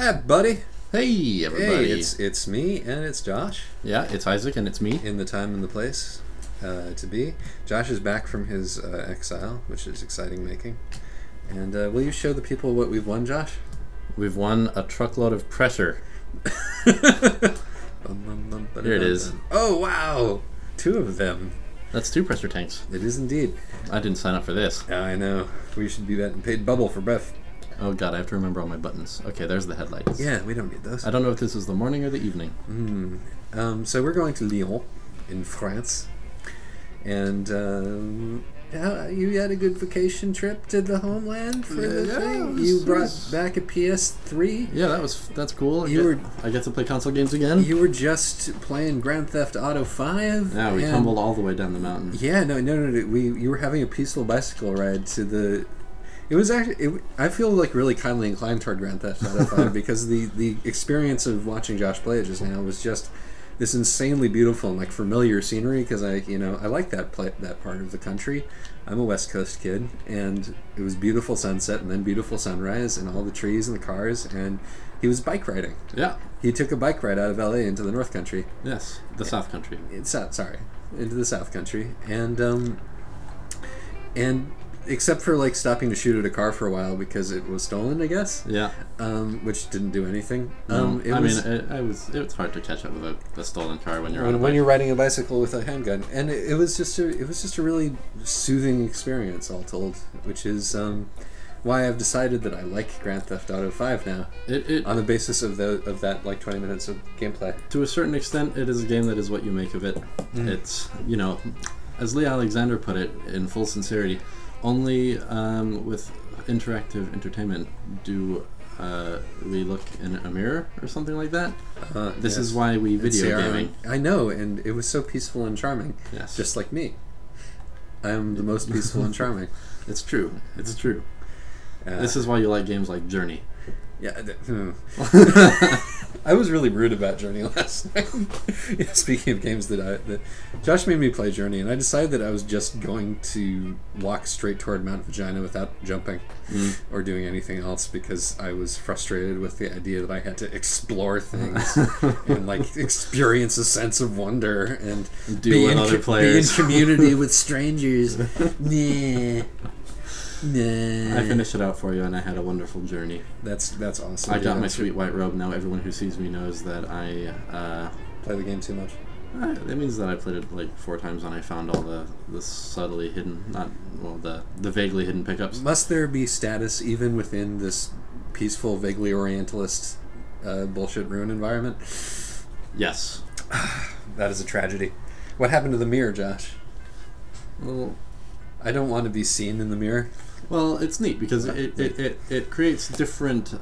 Hi, buddy. Hey, everybody. Hey, it's me and it's Josh. Yeah, it's Isaac and it's me. In the time and the place to be. Josh is back from his exile, which is exciting making. And will you show the people what we've won, Josh? We've won a truckload of pressure. Here it is. Oh, wow. 2 of them. That's 2 pressure tanks. It is indeed. I didn't sign up for this. I know. We should be getting paid bubble for breath. Oh god, I have to remember all my buttons. Okay, there's the headlights. Yeah, we don't need those. I don't know if this is the morning or the evening. So we're going to Lyon, in France. And you had a good vacation trip to the homeland for the thing? You brought back a PS3? Yeah, that's cool. I get to play console games again. You were just playing Grand Theft Auto 5. Yeah, we tumbled all the way down the mountain. Yeah, no. You were having a peaceful bicycle ride to the... It was actually... I feel like really kindly inclined toward Grand Theft Auto 5 because the experience of watching Josh play it just now was just this insanely beautiful and like familiar scenery because I like that part of the country. I'm a West Coast kid, and it was beautiful sunset and then beautiful sunrise and all the trees and the cars, and he was bike riding. Yeah. He took a bike ride out of LA into the North Country. Yes, the South Country. Into the South Country, and except for like stopping to shoot at a car for a while because it was stolen, I guess. Yeah. Which didn't do anything. It was hard to catch up with a stolen car when you're riding a bicycle with a handgun, and it was just a really soothing experience, all told, which is why I've decided that I like Grand Theft Auto 5 now. On the basis of that like 20 minutes of gameplay. To a certain extent, it is a game that is what you make of it. It's as Lee Alexander put it in full sincerity. Only with interactive entertainment do we look in a mirror or something like that. This is why we video gaming. I know, and it was so peaceful and charming. Yes. Just like me. I am the most peaceful and charming. It's true. It's true. This is why you like games like Journey. Yeah. I was really rude about Journey last night. Speaking of games that Josh made me play Journey, and I decided that I was just going to walk straight toward Mount Vagina without jumping or doing anything else because I was frustrated with the idea that I had to explore things and like experience a sense of wonder and be in community with strangers. Nah. I finished it out for you, and I had a wonderful journey. That's awesome. I got my sweet white robe. Now everyone who sees me knows that I play the game too much. That means that I played it like 4 times, and I found all the subtly hidden, the vaguely hidden pickups. Must there be status even within this peaceful, vaguely Orientalist bullshit ruin environment? Yes. That is a tragedy. What happened to the mirror, Josh? Well, I don't want to be seen in the mirror. Well, it's neat because it creates different...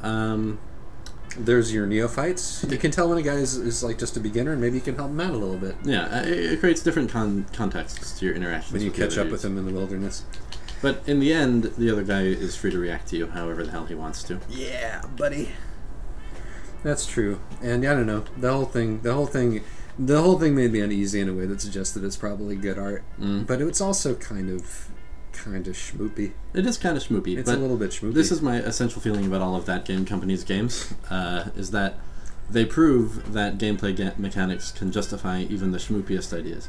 There's your neophytes. You can tell when a guy is like just a beginner, and maybe you can help him out a little bit. Yeah, it creates different contexts to your interactions. When you catch up with him in the wilderness. But in the end, the other guy is free to react to you however the hell he wants to. Yeah, buddy. That's true. And I don't know. The whole thing made me uneasy in a way that suggests that it's probably good art. But it's also kind of schmoopy. It is kind of schmoopy. It's a little bit schmoopy. This is my essential feeling about all of that game company's games, is that they prove that gameplay mechanics can justify even the schmoopiest ideas.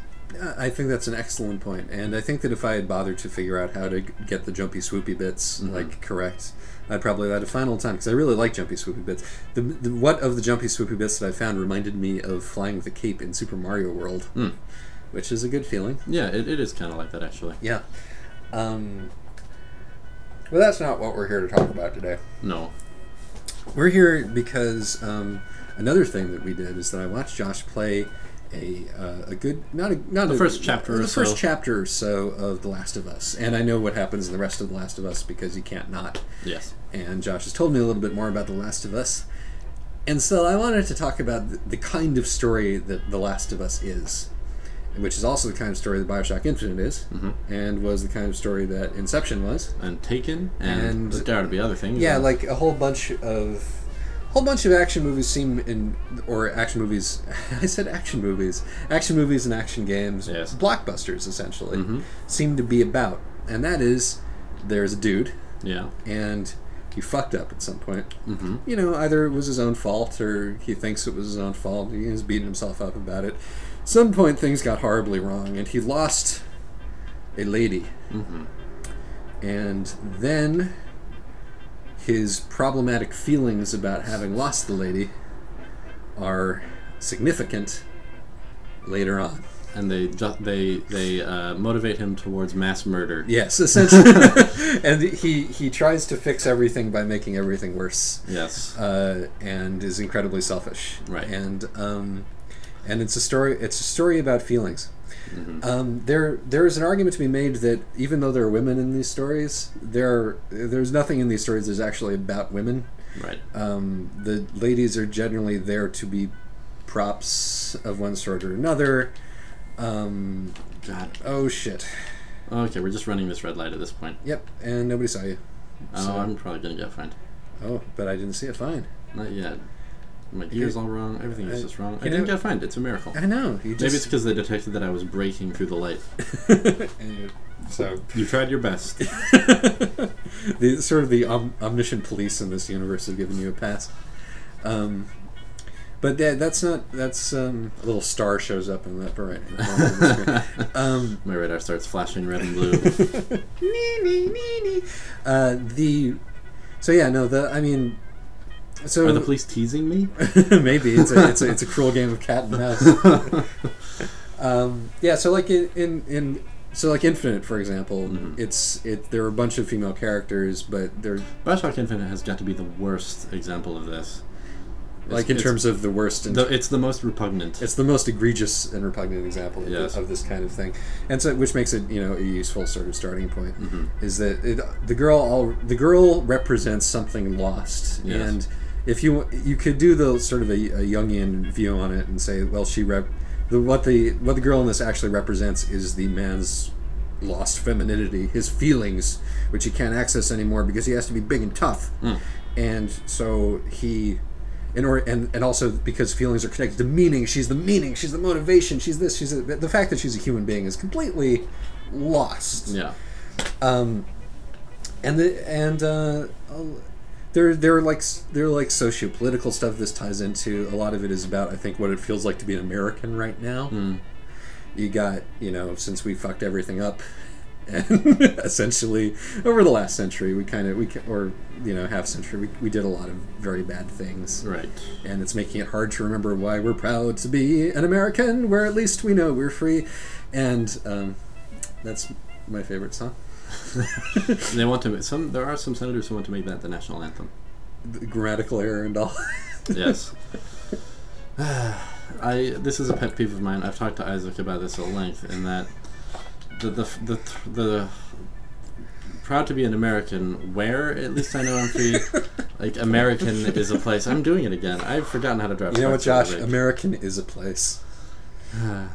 I think that's an excellent point, and I think that if I had bothered to figure out how to get the jumpy swoopy bits correct, I'd probably have had a final time, because I really like jumpy swoopy bits. What of the jumpy swoopy bits that I found reminded me of flying with a cape in Super Mario World, which is a good feeling. Yeah, it is kind of like that, actually. Yeah. Well, that's not what we're here to talk about today. No. We're here because another thing that we did is that I watched Josh play the first chapter or so of The Last of Us, and I know what happens in the rest of The Last of Us because you can't not. Yes. And Josh has told me a little bit more about The Last of Us, and so I wanted to talk about the kind of story that The Last of Us is, which is also the kind of story that Bioshock Infinite is, and was the kind of story that Inception was, and Taken, and there are to be other things. Yeah, like a whole bunch of action movies action movies. I said action movies and action games. Yes. Blockbusters essentially seem to be about, and that is there's a dude. Yeah. And he fucked up at some point. Mm-hmm. You know, either it was his own fault or he thinks it was his own fault. He was beating himself up about it. At some point, things got horribly wrong, and he lost a lady. Mm-hmm. And then his problematic feelings about having lost the lady are significant later on. And they motivate him towards mass murder. Yes, essentially. And he tries to fix everything by making everything worse. Yes. And is incredibly selfish. Right. And it's a story. It's a story about feelings. Mm-hmm. There is an argument to be made that even though there are women in these stories, there's nothing in these stories that's actually about women. Right. The ladies are generally there to be props of one sort or another. God. Oh shit. Okay, we're just running this red light at this point. Yep, and nobody saw you. Oh, So- I'm probably gonna get fined. Oh, but I didn't see it. Fine. Not yet. My gear's all wrong. Everything is just wrong. I you didn't know- get fined. It's a miracle. I know. You Maybe it's just, because they detected that I was breaking through the light. so You tried your best. the sort of the omniscient police in this universe have given you a pass. But that's not. That's a little star shows up in that right. My radar starts flashing red and blue. So yeah, no. I mean. So Are the police teasing me? maybe it's a cruel game of cat and mouse. Yeah, so like like Infinite, for example, Mm-hmm. there are a bunch of female characters, but they're Bioshock Infinite has got to be the worst example of this. in terms of the worst. It's the most repugnant. It's the most egregious and repugnant example of this kind of thing, and so which makes it a useful sort of starting point. Mm-hmm. Is that the girl represents something lost, Yes. and if you could do the sort of a Jungian view on it and say, well, what the girl in this actually represents is the man's lost femininity, his feelings, which he can't access anymore because he has to be big and tough, and so and also because feelings are connected to meaning, she's the motivation, she's this, the fact that she's a human being is completely lost. Yeah. They're like socio-political stuff this ties into. A lot of it is about, I think, what it feels like to be an American right now. You got, since we fucked everything up, and essentially over the last century, half century, we did a lot of very bad things. Right. And it's making it hard to remember why we're proud to be an American, where at least we know we're free. And that's my favorite song. They want to. There are some senators who want to make that the national anthem. The grammatical error and all. Yes. This is a pet peeve of mine. I've talked to Isaac about this at length, in that the proud to be an American, where at least I know I'm free. Like, American is a place. I'm doing it again. I've forgotten how to drive. You know what, Josh? American is a place.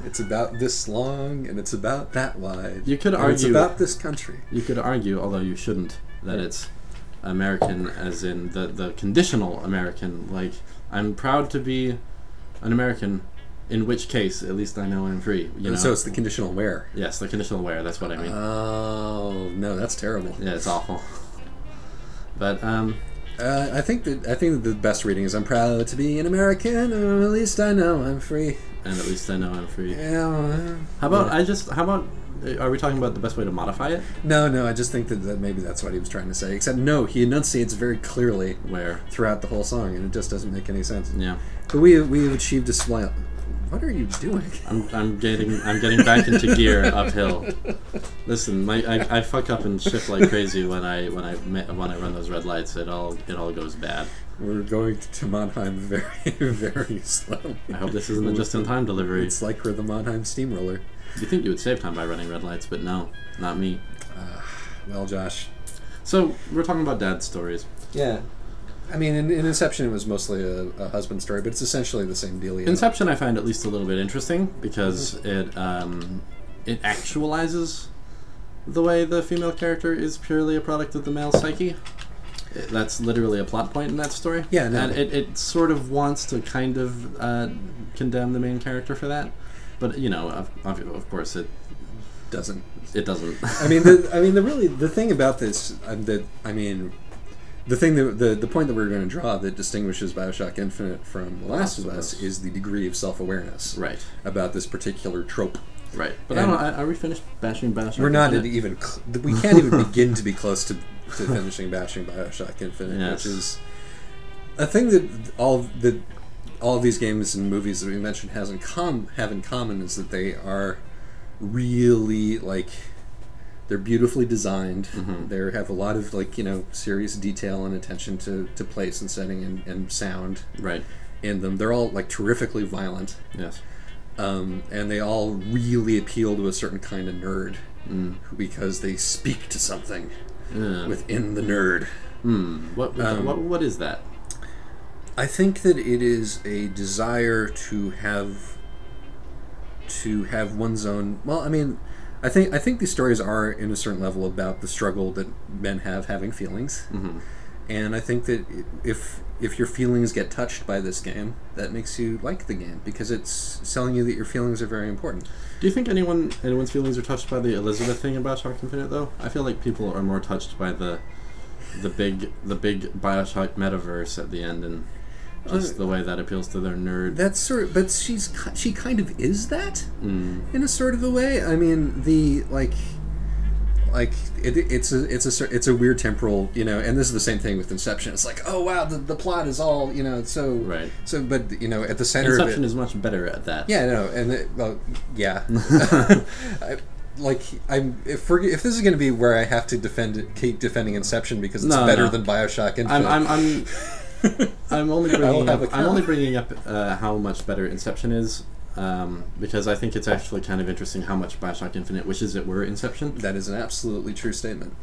It's about this long, and it's about that wide. You could argue it's argue about this country. You could argue, although you shouldn't, that it's American as in the conditional American. Like, I'm proud to be an American, in which case, at least I know I'm free. So it's the conditional where. Yes, the conditional where. That's what I mean. Oh no, that's terrible. Yeah, it's awful. But I think that the best reading is, I'm proud to be an American, or at least I know I'm free. And at least I know I'm free. Yeah. How about are we talking about the best way to modify it? No, I just think that maybe that's what he was trying to say. Except no, he enunciates very clearly Where? throughout the whole song, and it just doesn't make any sense. Yeah. But we've achieved a smile. What are you doing? I'm getting back into gear uphill. Listen, I fuck up and shift like crazy when I run those red lights. It all goes bad. We're going to Mannheim very, very slowly. I hope this isn't a just-in-time delivery. It's like we're the Mannheim steamroller. You think you would save time by running red lights, but no, not me. Well, Josh. So we're talking about dad stories. Yeah. I mean, in Inception, it was mostly a husband story, but it's essentially the same deal. Inception, I find at least a little bit interesting because it actualizes the way the female character is purely a product of the male psyche. That's literally a plot point in that story. Yeah, no. And it sort of wants to kind of condemn the main character for that, but of course it doesn't. It doesn't. The thing about this, the thing that the point that we're going to draw that distinguishes Bioshock Infinite from The Last of Us is the degree of self-awareness about this particular trope. Right, but are we finished bashing Bioshock? We're not even. We can't even begin to be close to finishing bashing Bioshock Infinite, which is a thing that all of these games and movies that we mentioned have in common is that they are really like they're beautifully designed. They have a lot of serious detail and attention to place and setting and sound in them. They're all like terrifically violent. Yes. And they all really appeal to a certain kind of nerd because they speak to something within the nerd. What is that? I think that it is a desire to have one's own. Well, I mean, I think these stories are, in a certain level, about the struggle that men have having feelings, and I think that if your feelings get touched by this game, that makes you like the game because it's telling you that your feelings are very important. Do you think anyone's feelings are touched by the Elizabeth thing in Bioshock Infinite, though? I feel like people are more touched by the big Bioshock metaverse at the end and just the way that appeals to their nerd. That's but she kind of is that in a sort of a way. I mean, it's a weird temporal, and this is the same thing with Inception. It's like, oh wow, the plot is all, so but at the center Inception of it, is much better at that. Yeah, no, and if this is going to be where I have to keep defending Inception because it's better than Bioshock Infinite. I'm only bringing up how much better Inception is. Because I think it's actually kind of interesting how much Bioshock Infinite wishes it were Inception. That is an absolutely true statement,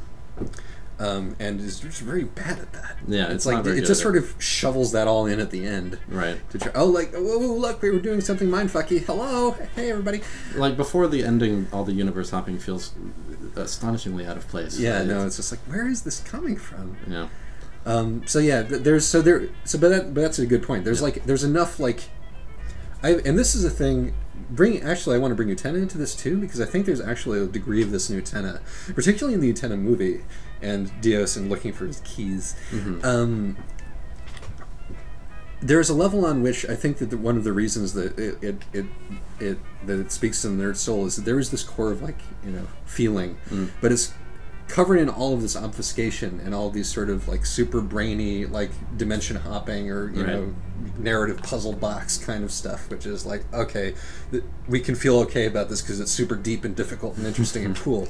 and is just very bad at that. Yeah, it's like it just sort of shovels that all in at the end, right? To try, look, we were doing something mindfucky. Hello, hey everybody. Like before the ending, all the universe hopping feels astonishingly out of place. Yeah, right? No, it's just like, where is this coming from? Yeah. But that's a good point. There's enough and this is a thing. I want to bring Utena into this too because I think there's actually a degree of this in Utena, particularly in the Utena movie and Dios and looking for his keys. There's a level on which I think that one of the reasons that it speaks to the nerd soul is that there is this core of feeling, but it's covered in all of this obfuscation and all of these sort of super brainy dimension hopping or narrative puzzle box kind of stuff, which is okay, we can feel okay about this because it's super deep and difficult and interesting and cool.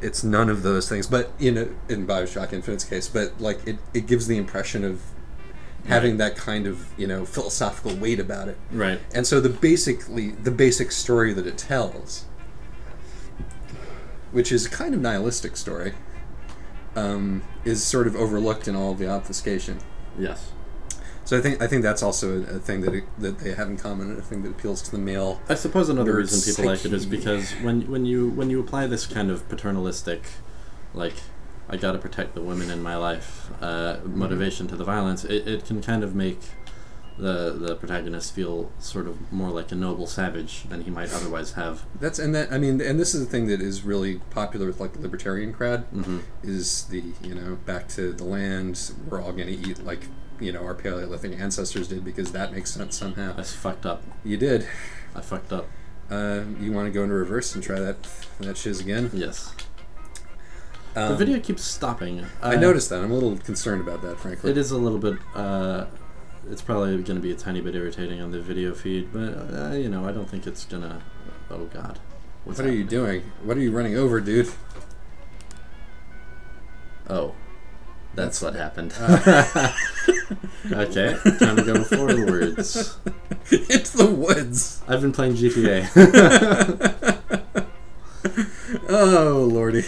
It's none of those things, but in Bioshock Infinite's case, but it gives the impression of having that kind of philosophical weight about it, right? And so the basic story that it tells, which is a kind of nihilistic story, is sort of overlooked in all of the obfuscation. Yes. So I think that's also a thing that they have in common, and a thing that appeals to the male. I suppose another reason people like it is because when you apply this kind of paternalistic, I got to protect the women in my life motivation to the violence, it can kind of make the protagonist feel sort of more like a noble savage than he might otherwise have. And this is the thing that is really popular with the libertarian crowd, is the back to the land, we're all going to eat our Paleolithic ancestors did because that makes sense somehow. That's fucked up. You did. I fucked up. You want to go into reverse and try that shiz again? Yes. The video keeps stopping. I noticed that. I'm a little concerned about that, frankly. It is a little bit. It's probably going to be a tiny bit irritating on the video feed, but I don't think it's gonna. Oh God. What are you doing? What are you running over, dude? Oh. That's what happened. Okay, time to go forwards. Into the woods. I've been playing GTA. Oh, lordy.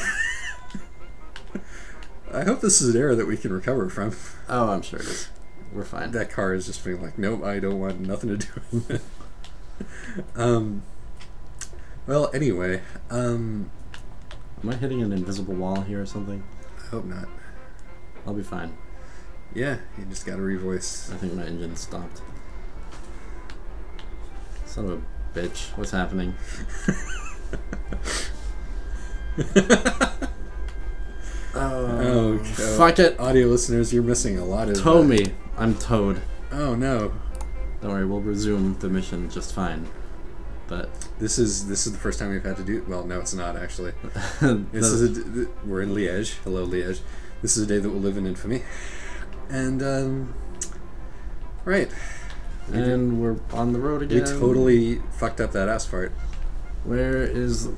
I hope this is an error that we can recover from. Oh, I'm sure it is. We're fine. That car is just being nope, I don't want nothing to do with it. Well, anyway. Am I hitting an invisible wall here or something? I hope not. I'll be fine. Yeah, you just gotta revoice. I think my engine stopped. Son of a bitch. What's happening? Oh, fuck it. Audio listeners, you're missing a lot of... Tow me. I'm towed. Oh, no. Don't worry, we'll resume the mission just fine. But this is the first time we've had to do... Well, no, it's not, actually. We're in Liège. Hello, Liège. This is a day that will live in infamy. And, right. And we're on the road again. We totally fucked up that ass fart. Where is...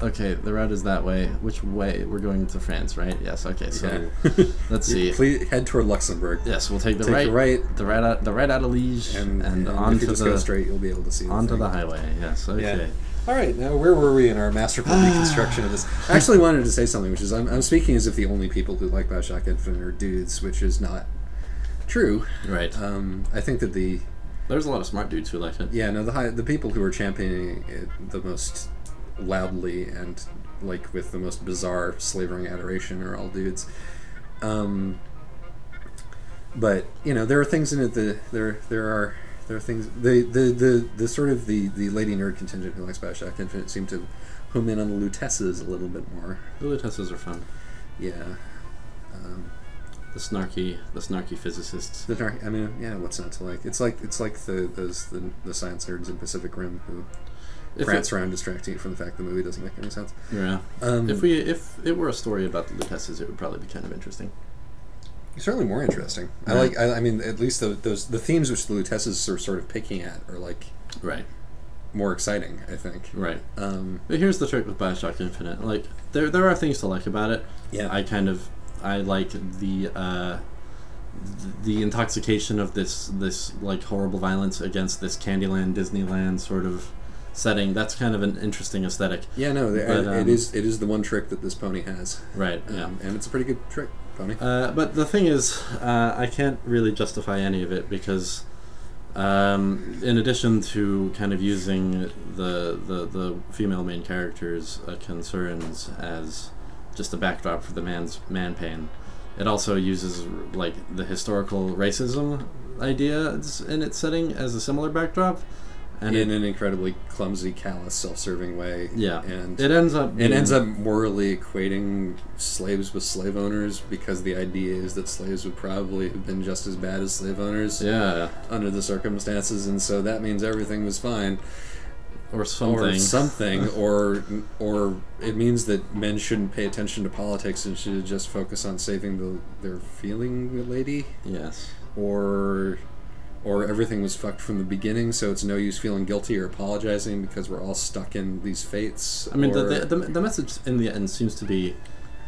Okay, the route is that way. Which way? We're going to France, right? Yes. Okay. So let's see. Please head toward Luxembourg. Yes, we'll take the right out of Liège, and on if you to just go straight, you'll be able to see onto the highway. Yes. Okay. Yeah. All right. Now, where were we in our masterful reconstruction of this? I actually wanted to say something, which is I'm speaking as if the only people who like Bioshock Infinite are dudes, which is not true. Right. I think that there's a lot of smart dudes who like it. Yeah. No. The people who are championing it the most loudly and like with the most bizarre slavering adoration are all dudes, but you know there are things in it that there are things the sort of the lady nerd contingent who likes Bioshock Infinite seem to home in on the Lutesses a little bit more. The Lutesses are fun. Yeah. The snarky physicists. I mean, yeah, what's not to like? It's like the science nerds in Pacific Rim who prance around distracting you from the fact the movie doesn't make any sense. Yeah. If it were a story about the Lutesses, it would probably be kind of interesting. Certainly more interesting. Right. I mean, at least the themes which the Lutesses are sort of picking at are like more exciting, I think. Right. But here's the trick with Bioshock Infinite. Like there are things to like about it. Yeah. I like the intoxication of this like horrible violence against this Candyland, Disneyland sort of setting. That's kind of an interesting aesthetic. Yeah, no, it is the one trick that this pony has. Right. Yeah, and it's a pretty good trick, pony. But the thing is, I can't really justify any of it because, in addition to kind of using the female main character's concerns as just a backdrop for the man pain, it also uses like the historical racism idea in its setting as a similar backdrop. And in an incredibly clumsy, callous, self-serving way. Yeah, and it ends up morally equating slaves with slave owners because the idea is that slaves would probably have been just as bad as slave owners. Yeah, under the circumstances, and so that means everything was fine, or something, or it means that men shouldn't pay attention to politics and should just focus on saving their feeling lady. Yes, or everything was fucked from the beginning, so it's no use feeling guilty or apologizing because we're all stuck in these fates. I mean, the message in the end seems to be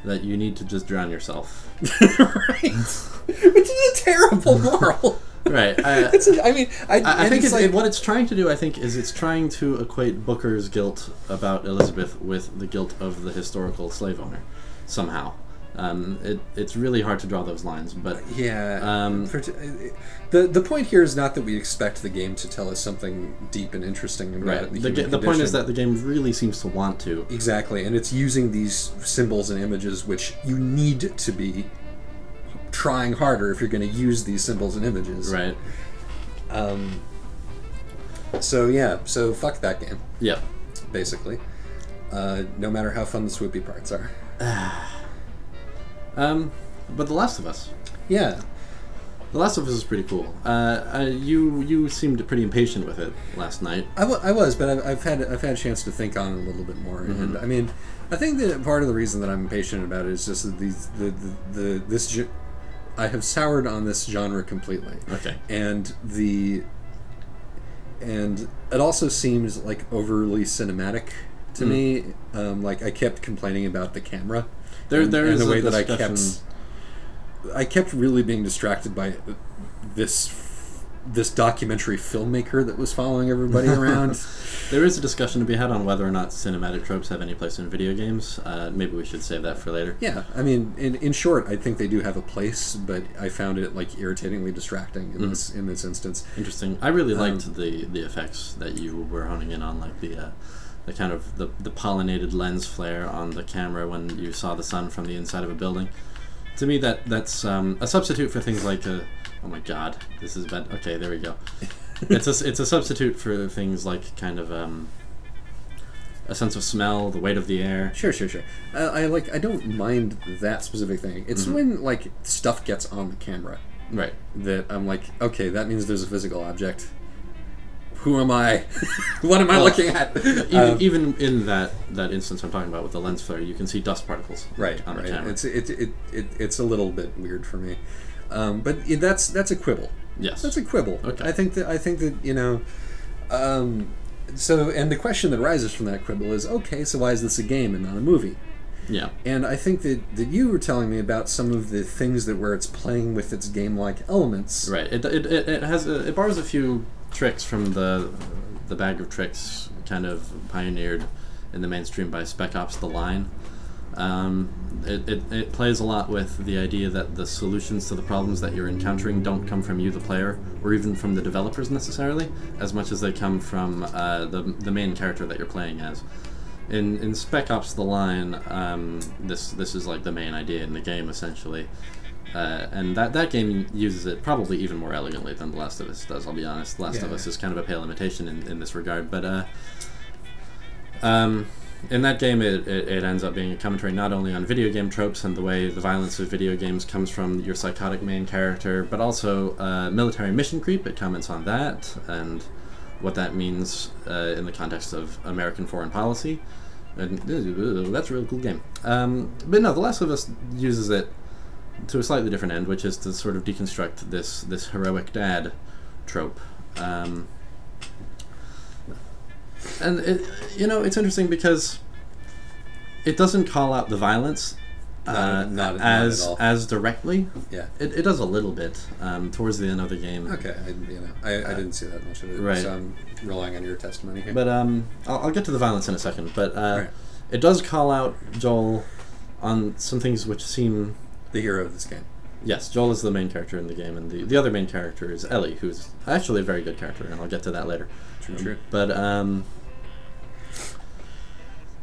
that you need to just drown yourself. Right. Which is a terrible moral. Right. I think what it's trying to do, I think, is it's trying to equate Booker's guilt about Elizabeth with the guilt of the historical slave owner, somehow. It's really hard to draw those lines, but yeah. The point here is not that we expect the game to tell us something deep and interesting about the point is that the game really seems to want to. Exactly, and it's using these symbols and images which you need to be trying harder if you're going to use these symbols and images. Right. So fuck that game. Yep. Basically, no matter how fun the swoopy parts are. But The Last of Us. Yeah. The Last of Us is pretty cool. You seemed pretty impatient with it last night. I was, but I've had a chance to think on it a little bit more. Mm-hmm. And I mean, I think that part of the reason that I'm impatient about it is just that I have soured on this genre completely. Okay. And it also seems like overly cinematic to me. Like I kept complaining about the camera. There is the way that I kept really being distracted by this documentary filmmaker that was following everybody around. There is a discussion to be had on whether or not cinematic tropes have any place in video games. Maybe we should save that for later. Yeah, I mean, in short, I think they do have a place, but I found it like irritatingly distracting in this instance. Interesting. I really liked the effects that you were honing in on, like the kind of the pollinated lens flare on the camera when you saw the sun from the inside of a building. To me, that's a substitute for things like oh my god, this is bad. Okay, there we go. It's a substitute for things like kind of a sense of smell, the weight of the air. Sure. I don't mind that specific thing. It's when like stuff gets on the camera, right? That I'm like, okay, that means there's a physical object. Who am I? What am I looking at? Even in that instance I'm talking about with the lens flare, you can see dust particles on the camera. It's a little bit weird for me, but that's a quibble. Yes, that's a quibble. Okay. I think that you know. So, and the question that arises from that quibble is, okay, so why is this a game and not a movie? Yeah. And I think that you were telling me about some of the things that where it's playing with its game-like elements. Right. It borrows a few tricks from the bag of tricks kind of pioneered in the mainstream by Spec Ops: The Line. It plays a lot with the idea that the solutions to the problems that you're encountering don't come from you, the player, or even from the developers necessarily, as much as they come from the main character that you're playing as. In Spec Ops: The Line, this is like the main idea in the game essentially, and that game uses it probably even more elegantly than The Last of Us does. I'll be honest, The Last of Us is kind of a pale imitation in this regard, but. In that game, it ends up being a commentary not only on video game tropes and the way the violence of video games comes from your psychotic main character, but also military mission creep. It comments on that and what that means in the context of American foreign policy. And that's a really cool game. But no, The Last of Us uses it to a slightly different end, which is to sort of deconstruct this heroic dad trope. And it's interesting because it doesn't call out the violence not at all. as directly. Yeah, it does a little bit towards the end of the game. Okay, I didn't see that much of it. Right. So I'm relying on your testimony here. But I'll get to the violence in a second. But right. It does call out Joel on some things which seem the hero of this game. Yes, Joel is the main character in the game, and the other main character is Ellie, who's actually a very good character, and I'll get to that later. True. But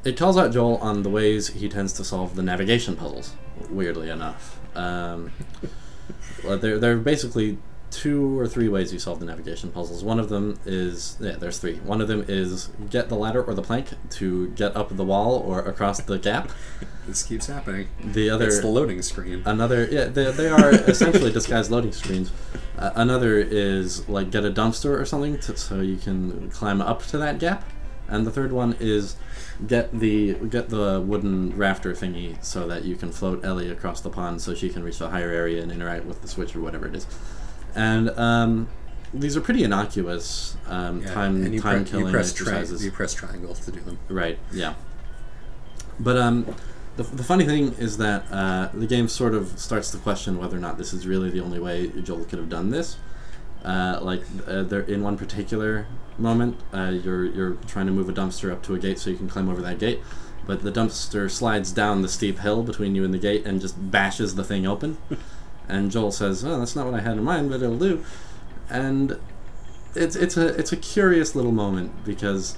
it calls out Joel on the ways he tends to solve the navigation puzzles, weirdly enough. There are basically 2 or 3 ways you solve the navigation puzzles. One of them is... Yeah, there's 3. One of them is get the ladder or the plank to get up the wall or across the gap. This keeps happening. The other... It's the loading screen. Another... Yeah, they are essentially disguised loading screens. Another is, like, get a dumpster or something so you can climb up to that gap. And the third one is get the wooden rafter thingy so that you can float Ellie across the pond so she can reach the higher area and interact with the switch or whatever it is. And these are pretty innocuous time killing exercises. You press triangle to do them. Right. Yeah. But the funny thing is that the game sort of starts to question whether or not this is really the only way Joel could have done this. There in one particular moment, you're trying to move a dumpster up to a gate so you can climb over that gate, but the dumpster slides down the steep hill between you and the gate and just bashes the thing open. And Joel says, "Oh, that's not what I had in mind, but it'll do." And it's a curious little moment because,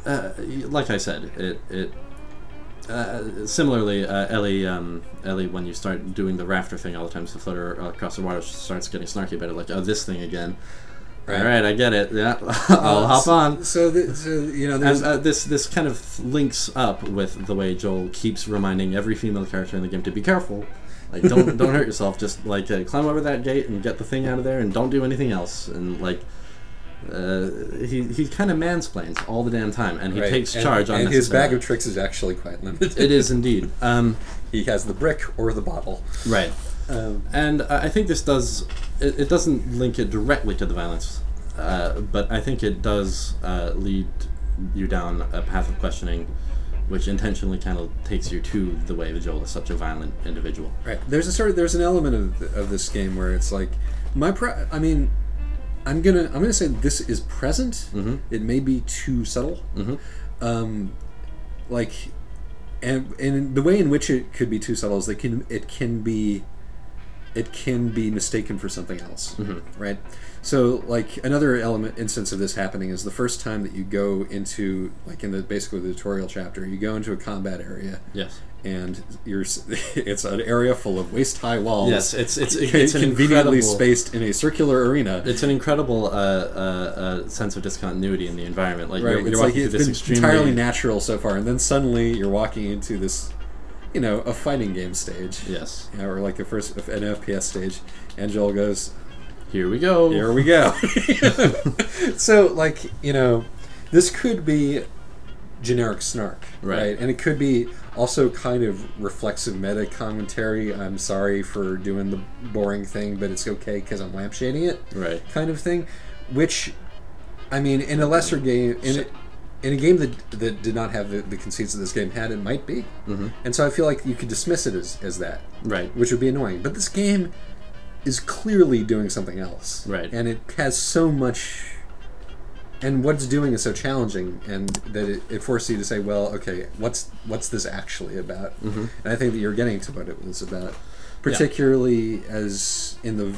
like I said, it similarly, Ellie, when you start doing the rafter thing all the time to float her across the water, she starts getting snarky about it, like, "Oh, this thing again." Right. All right, I get it. Yeah, I'll hop on. So this kind of links up with the way Joel keeps reminding every female character in the game to be careful. Like, don't hurt yourself. Just like climb over that gate and get the thing out of there, and don't do anything else. And like, he kind of mansplains all the damn time, and he takes charge on. And his bag of tricks is actually quite limited. It is indeed. He has the brick or the bottle. Right. And I think this does. It doesn't link it directly to the violence, but I think it does lead you down a path of questioning, which intentionally kind of takes you to the way that Joel is such a violent individual. Right. There's an element of this game where it's like I'm gonna say this is present. Mm-hmm. It may be too subtle. Mm-hmm. And the way in which it could be too subtle is it can be it can be mistaken for something else, right? So, like, another instance of this happening is the first time that you go into, like, in basically the tutorial chapter, you go into a combat area. Yes. And it's an area full of waist-high walls. Yes, it's conveniently spaced in a circular arena. It's an incredible sense of discontinuity in the environment. Like, right. you're walking through this extremely entirely natural so far, and then suddenly you're walking into this, a fighting game stage. Yes. Or like an FPS stage, and Joel goes, "Here we go. Here we go." So, like, this could be generic snark, right? And it could be also kind of reflexive meta commentary. I'm sorry for doing the boring thing, but it's okay because I'm lampshading it, right? Kind of thing. Which, I mean, in a lesser game, in a game that did not have the conceits that this game had, it might be. And so I feel like you could dismiss it as that, right? Which would be annoying. But this game is clearly doing something else, right? And it has so much. And what it's doing is so challenging, and that it forces you to say, well, okay, what's this actually about? And I think that you're getting to what it was about, particularly as and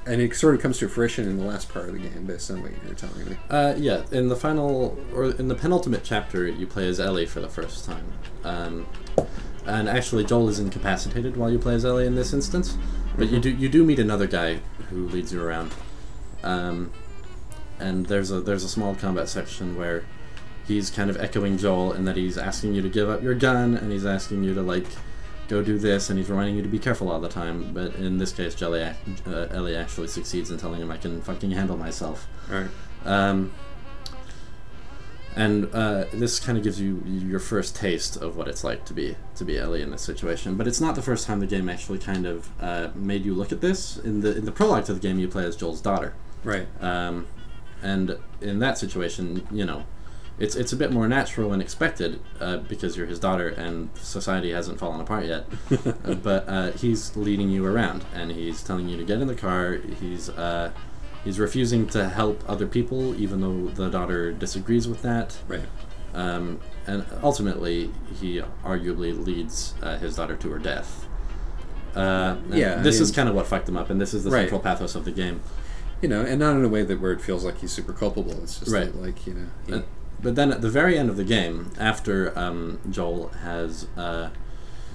it sort of comes to fruition in the last part of the game, based on what you were telling me. Yeah, in the penultimate chapter, you play as Ellie for the first time, and actually Joel is incapacitated while you play as Ellie in this instance, but you do meet another guy who leads you around. And there's a small combat section where he's kind of echoing Joel in that he's asking you to give up your gun, and he's asking you to, like, go do this, and he's reminding you to be careful all the time. But in this case, Ellie actually succeeds in telling him, I can fucking handle myself. All right. And this kind of gives you your first taste of what it's like to be Ellie in this situation. But it's not the first time the game actually kind of made you look at this. In the prologue to the game, you play as Joel's daughter. Right. And in that situation, it's a bit more natural and expected because you're his daughter and society hasn't fallen apart yet. But he's leading you around, and he's telling you to get in the car. He's refusing to help other people, even though the daughter disagrees with that. Right. And ultimately, he arguably leads his daughter to her death. This is kind of what fucked him up, and this is the central pathos of the game. And not in a way where it feels like he's super culpable. It's just But then at the very end of the game, after Joel has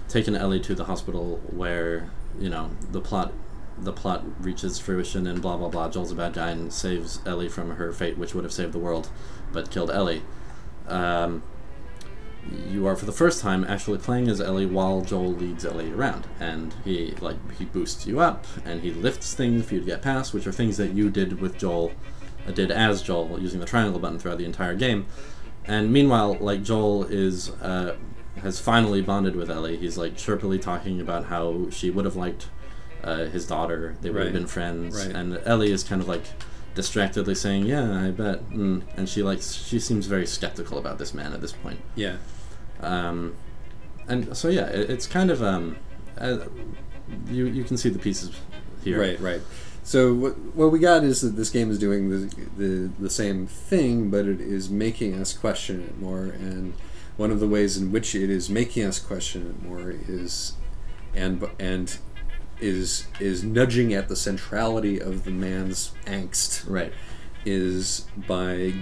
taken Ellie to the hospital where, the plot reaches fruition and blah blah blah, Joel's a bad guy and saves Ellie from her fate, which would have saved the world, but killed Ellie. You are for the first time actually playing as Ellie while Joel leads Ellie around, and he boosts you up and he lifts things for you to get past, which are things that you did as Joel using the triangle button throughout the entire game. And meanwhile, like, Joel has finally bonded with Ellie. He's like chirpily talking about how she would have liked his daughter. They would have been friends, and Ellie is kind of like distractedly saying, "Yeah, I bet," and she seems very skeptical about this man at this point. Yeah. And so it's kind of you can see the pieces here. Right. So what we got is that this game is doing the same thing, but it is making us question it more. And one of the ways in which it is making us question it more is nudging at the centrality of the man's angst. Right. Is by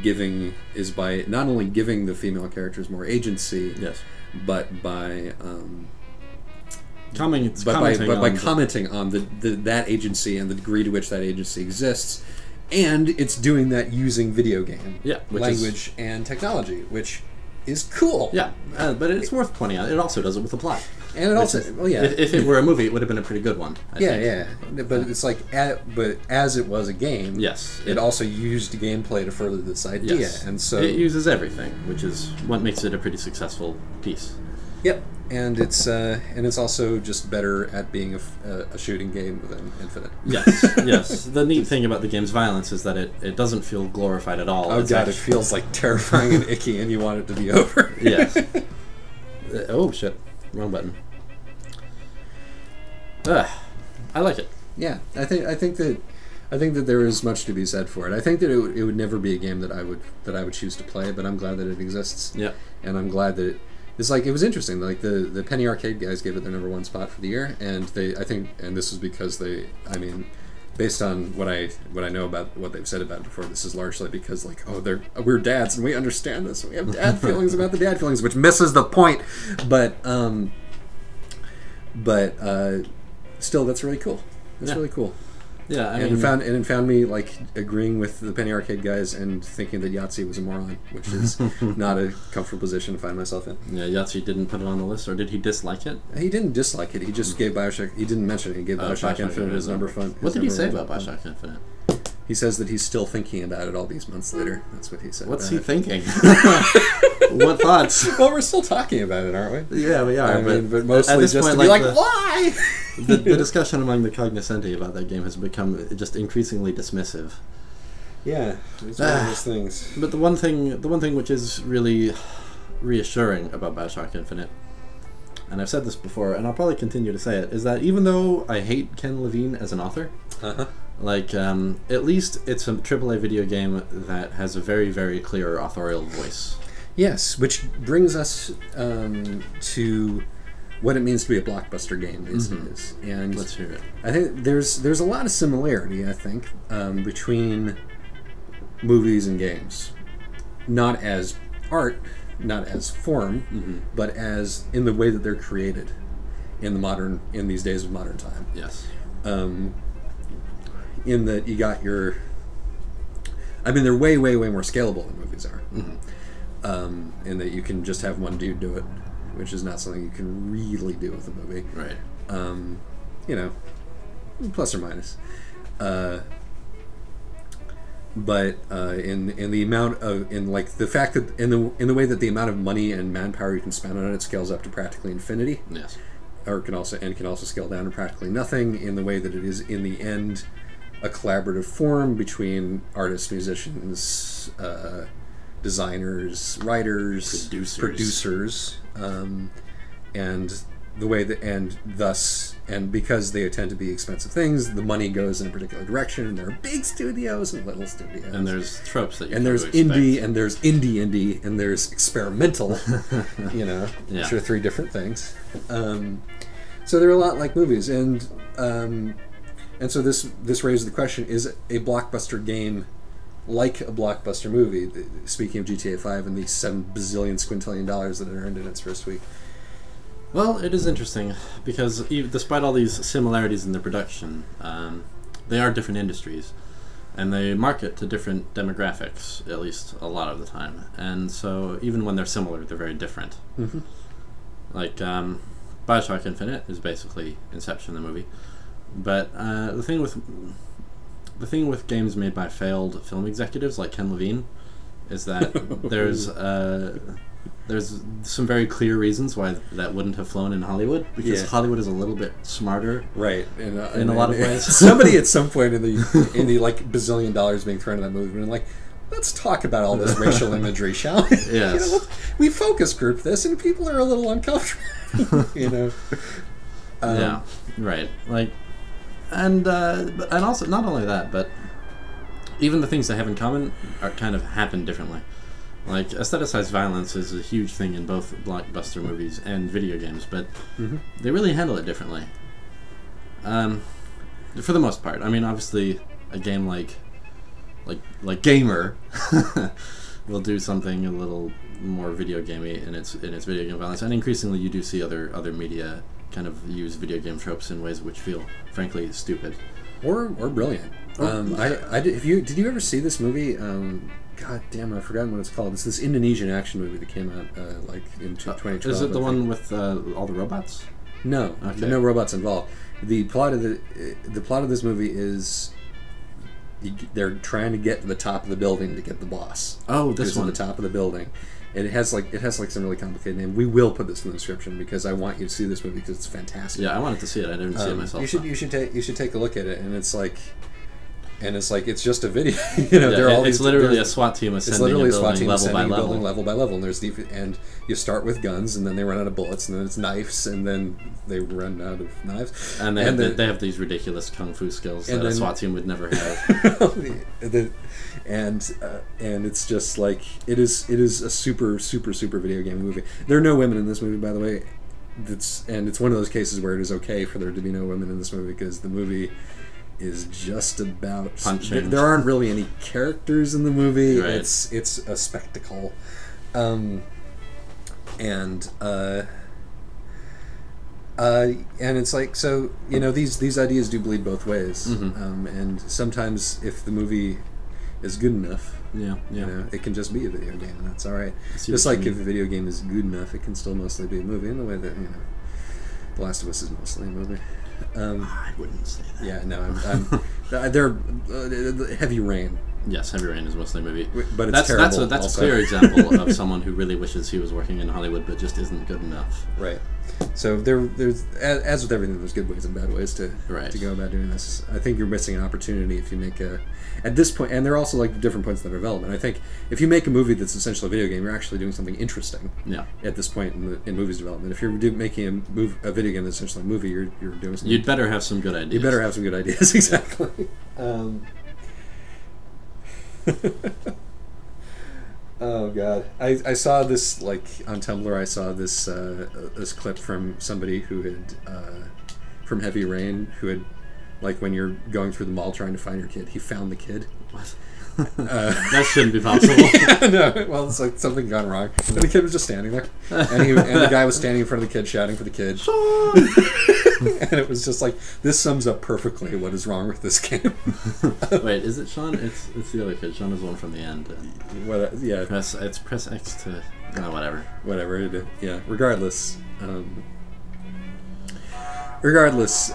not only giving the female characters more agency, yes, but by commenting on that agency and the degree to which that agency exists, and it's doing that using video game language and technology, which is cool. Yeah, but it's worth pointing out, it also does it with the plot. And it also, if it were a movie, it would have been a pretty good one. I think. But it's like, but as it was a game, yes, it also used gameplay to further this idea, yes. And so it uses everything, which is what makes it a pretty successful piece. Yep, and it's also just better at being a shooting game with an infinite. Yes, yes. The neat thing about the game's violence is that it doesn't feel glorified at all. Oh god, it feels like terrifying and icky, and you want it to be over. Yes. Oh shit. Wrong button. I like it. Yeah, I think that there is much to be said for it. I think that it would never be a game that I would choose to play, but I'm glad that it exists. Yeah, and I'm glad that it's like, it was interesting. Like the Penny Arcade guys gave it their #1 spot for the year, and I think, and this is because based on what I know about what they've said about it before, this is largely because, like, we're dads and we understand this. We have dad feelings about the dad feelings, which misses the point. But still, that's really cool. That's really cool. Yeah, I mean, it found me like agreeing with the Penny Arcade guys and thinking that Yahtzee was a moron, which is not a comfortable position to find myself in. Yeah, Yahtzee didn't put it on the list, or did he dislike it? He didn't dislike it. He just gave Bioshock. He didn't mention it. He gave Bioshock Infinite his number fun. What did he say about Bioshock Infinite? He says that he's still thinking about it all these months later. That's what he said. What's he thinking? What thoughts? Well, we're still talking about it, aren't we? Yeah, we are. But mostly just point, to be like, why? The discussion among the cognoscenti about that game has become just increasingly dismissive. Yeah, it's one of those things. But the one thing which is really reassuring about Bioshock Infinite, and I've said this before, and I'll probably continue to say it, is that even though I hate Ken Levine as an author, like, at least it's a AAA video game that has a very, very clear authorial voice. Yes, which brings us to what it means to be a blockbuster game is. And let's hear it. I think there's a lot of similarity, I think, between movies and games. Not as art, not as form, but as in the way that they're created in these days of modern time. Yes. In that you got your... I mean, they're way, way, way more scalable than movies are. In that you can just have one dude do it, which is not something you can really do with a movie. Right. You know, plus or minus. But in the amount of, in like the fact that in the way that the amount of money and manpower you can spend on it scales up to practically infinity. Yes. Or can also scale down to practically nothing, in the way that it is in the end a collaborative form between artists, musicians, designers, writers, producers, and the way that, and thus, and because they tend to be expensive things, the money goes in a particular direction, and there are big studios and little studios, and there's tropes that you and there's indie, and there's indie, and there's experimental, you know, which are 3 different things. So they're a lot like movies, and so this raises the question: is a blockbuster game like a blockbuster movie? Speaking of GTA 5 and the $7 bazillion squintillion that it earned in its first week. Well, it is interesting because despite all these similarities in their production, they are different industries, and they market to different demographics, at least a lot of the time. And so even when they're similar, they're very different. Like Bioshock Infinite is basically Inception, the movie, but the thing with games made by failed film executives like Ken Levine is that there's some very clear reasons why that wouldn't have flown in Hollywood, because Hollywood is a little bit smarter, right? In a lot of ways. Somebody at some point in the like bazillion dollars being thrown at that movie, and like, let's talk about all this racial imagery, shall we? Yes. You know, we focus group this, and people are a little uncomfortable. You know. Yeah. Right. Like, and also not only that, but even the things they have in common are kind of happen differently. Like, aestheticized violence is a huge thing in both blockbuster movies and video games, but they really handle it differently. For the most part. I mean, obviously, a game like Gamer will do something a little more video gamey in its video game violence, and increasingly you do see other media kind of use video game tropes in ways which feel, frankly, stupid or brilliant. Did you ever see this movie? God damn, I've forgotten what it's called. It's this Indonesian action movie that came out like in 2012. Is it the one with all the robots? No, okay. No robots involved. The plot of this movie is they're trying to get to the top of the building to get the boss. Oh, this one, at the top of the building. And it has some really complicated name. We will put this in the description because I want you to see this movie because it's fantastic. Yeah, I wanted to see it. I didn't see it myself. You should take a look at it, and it's like, and it's like it's just a video. You know, Yeah, it's literally a SWAT team ascending a building level by level. And there's and you start with guns, and then they run out of bullets, and then it's knives, and then they run out of knives. And they have these ridiculous kung fu skills that a SWAT team would never have. And it's just like it is a super video game movie. There are no women in this movie, by the way. It's one of those cases where it is okay for there to be no women in this movie, because the movie is just about punching. There aren't really any characters in the movie. Right. It's a spectacle, and it's like, so, you know, these ideas do bleed both ways. Mm-hmm. And sometimes if the movie is good enough, yeah, you know, it can just be a video game, and that's all right. Just like if a video game is good enough, it can still mostly be a movie, in the way that, you know, The Last of Us is mostly a movie. I wouldn't say that. Yeah, no, they're Heavy Rain. Yes, Heavy Rain is mostly a movie, but it's terrible. That's a clear example of someone who really wishes he was working in Hollywood, but just isn't good enough. Right. So there's, as with everything, there's good ways and bad ways to go about doing this. I think you're missing an opportunity if you make at this point, and there are also like different points in the development. I think if you make a movie that's essentially a video game, you're actually doing something interesting. Yeah. At this point in movies development, if you're making a video game that's essentially a movie, you're doing something. You'd better have some good ideas. You better have some good ideas, exactly. Oh God! I saw this, like, on Tumblr. I saw this this clip from somebody who had from Heavy Rain, who had, like, when you're going through the mall trying to find your kid, he found the kid. What? That shouldn't be possible. Yeah, no, well, it's like something gone wrong. And the kid was just standing there, and the guy was standing in front of the kid, shouting for the kid. And it was just like, this sums up perfectly what is wrong with this game. Wait, is it Sean? It's the other kid. Sean is the one from the end. Yeah. Press X to whatever. Whatever it is. Yeah. Regardless. Regardless.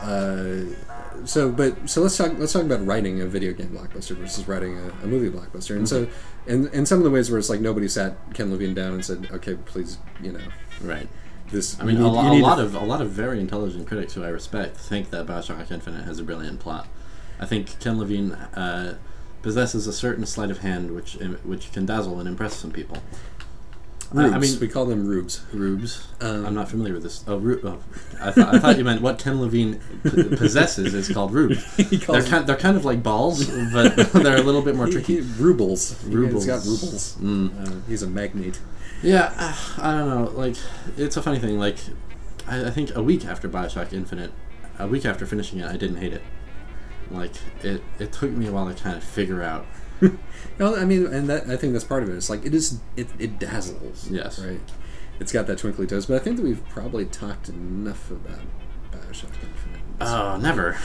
So let's talk about writing a video game blockbuster versus writing a movie blockbuster. And so, and some of the ways where it's like nobody sat Ken Levine down and said, okay, please, you know, right. This. I mean, a lot of very intelligent critics who I respect think that Bioshock Infinite has a brilliant plot. I think Ken Levine possesses a certain sleight of hand which can dazzle and impress some people. Rubes. I mean, we call them rubes. Rubes. I'm not familiar with this. I thought you meant what Ken Levine possesses is called rubes. They're kind of like balls, but they're a little bit more tricky. Rubles. He's got rubles. He's a magnate. Yeah, I don't know. Like, it's a funny thing. Like, I think a week after Bioshock Infinite, a week after finishing it, I didn't hate it. Like, it took me a while to kind of figure out. No, I mean, and I think that's part of it. It's like it dazzles. Yes, right. It's got that twinkly toes, but I think that we've probably talked enough about Bioshock Infinite. Oh, never.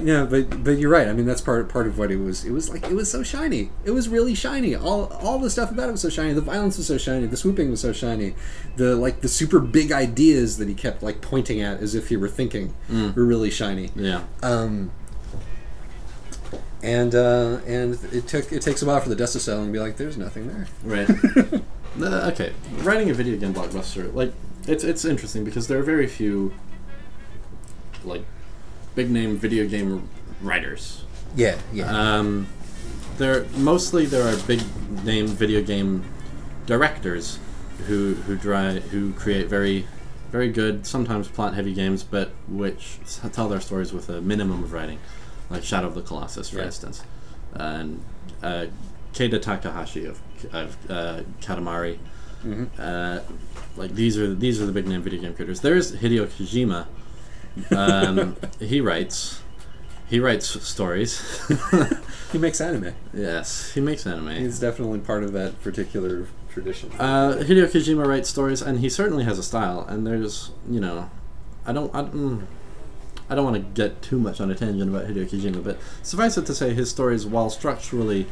Yeah, but you're right. I mean, that's part of what it was. It was like, it was so shiny. It was really shiny. All the stuff about it was so shiny. The violence was so shiny. The swooping was so shiny. The super big ideas that he kept, like, pointing at as if he were thinking were really shiny. Yeah. And it takes a while for the dust to settle and be like, there's nothing there. Right. Okay. Writing a video game blockbuster, like, it's interesting because there are very few, like, big name video game writers. Yeah. There are big name video game directors who create very, very good, sometimes plot heavy games, but which tell their stories with a minimum of writing. Like Shadow of the Colossus, for instance, and Keita Takahashi of Katamari. Like these are the big name video game creators. There's Hideo Kojima. He writes stories. He makes anime. Yes, he makes anime. He's definitely part of that particular tradition. Hideo Kojima writes stories, and he certainly has a style. And there's, you know, I don't want to get too much on a tangent about Hideo Kojima, but suffice it to say, his stories, while structurally